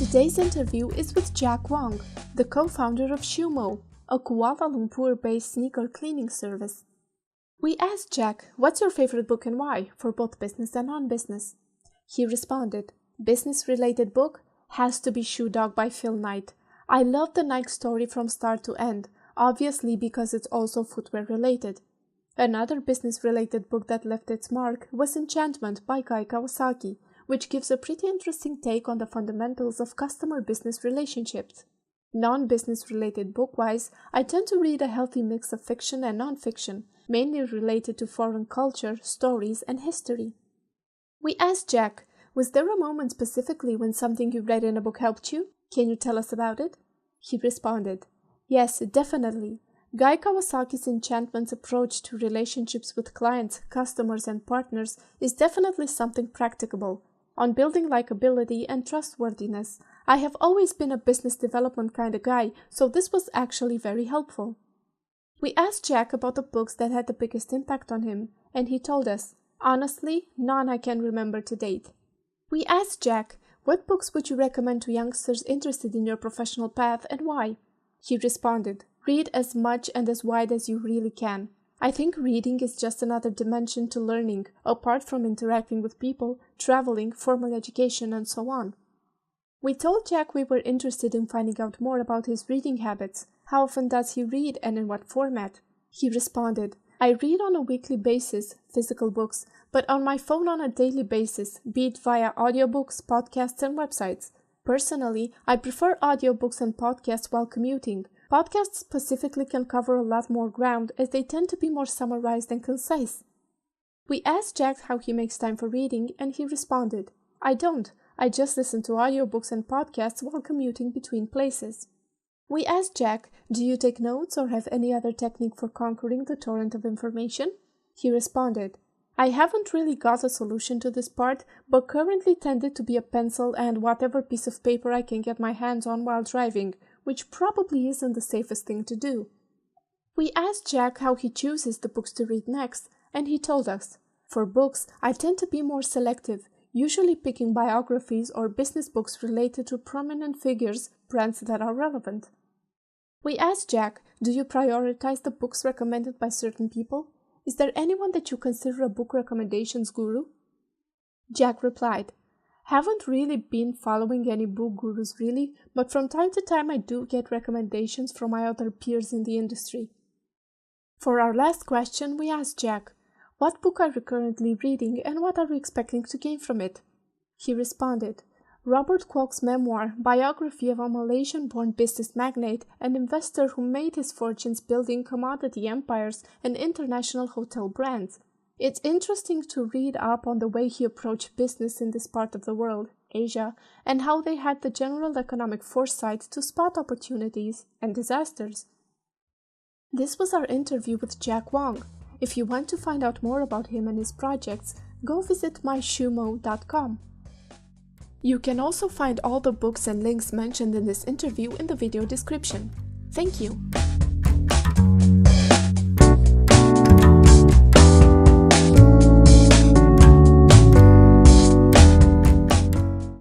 Today's interview is with Jack Wong, the co-founder of ShoeMo, a Kuala Lumpur-based sneaker cleaning service. We asked Jack, "What's your favorite book and why, for both business and non-business?" He responded, "Business-related book has to be Shoe Dog by Phil Knight. I love the Nike story from start to end, obviously because it's also footwear-related." Another business-related book that left its mark was Enchantment by Guy Kawasaki, which gives a pretty interesting take on the fundamentals of customer-business relationships. Non-business related book-wise, I tend to read a healthy mix of fiction and non-fiction, mainly related to foreign culture, stories, and history. We asked Jack, "Was there a moment specifically when something you read in a book helped you? Can you tell us about it?" He responded, "Yes, definitely. Guy Kawasaki's Enchantment's approach to relationships with clients, customers, and partners is definitely something practicable. On building likability and trustworthiness. I have always been a business development kind of guy, so this was actually very helpful." We asked Jack about the books that had the biggest impact on him, and he told us, "Honestly, none I can remember to date." We asked Jack, "What books would you recommend to youngsters interested in your professional path and why?" He responded, "Read as much and as wide as you really can. I think reading is just another dimension to learning, apart from interacting with people, traveling, formal education, and so on." We told Jack we were interested in finding out more about his reading habits. How often does he read and in what format? He responded, "I read on a weekly basis, physical books, but on my phone on a daily basis, be it via audiobooks, podcasts, and websites. Personally, I prefer audiobooks and podcasts while commuting. Podcasts specifically can cover a lot more ground as they tend to be more summarized and concise." We asked Jack how he makes time for reading, and he responded, "I don't. I just listen to audiobooks and podcasts while commuting between places." We asked Jack, "Do you take notes or have any other technique for conquering the torrent of information?" He responded, "I haven't really got a solution to this part, but currently tended to be a pencil and whatever piece of paper I can get my hands on while driving, which probably isn't the safest thing to do." We asked Jack how he chooses the books to read next, and he told us, "For books, I tend to be more selective, usually picking biographies or business books related to prominent figures, brands that are relevant." We asked Jack, "Do you prioritize the books recommended by certain people? Is there anyone that you consider a book recommendations guru?" Jack replied, "Haven't really been following any book gurus really, but from time to time I do get recommendations from my other peers in the industry." For our last question, we asked Jack, "What book are you currently reading and what are you expecting to gain from it?" He responded, "Robert Kwok's memoir, biography of a Malaysian-born business magnate and investor who made his fortunes building commodity empires and international hotel brands. It's interesting to read up on the way he approached business in this part of the world, Asia, and how they had the general economic foresight to spot opportunities and disasters." This was our interview with Jack Wong. If you want to find out more about him and his projects, go visit myshoemo.com. You can also find all the books and links mentioned in this interview in the video description. Thank you!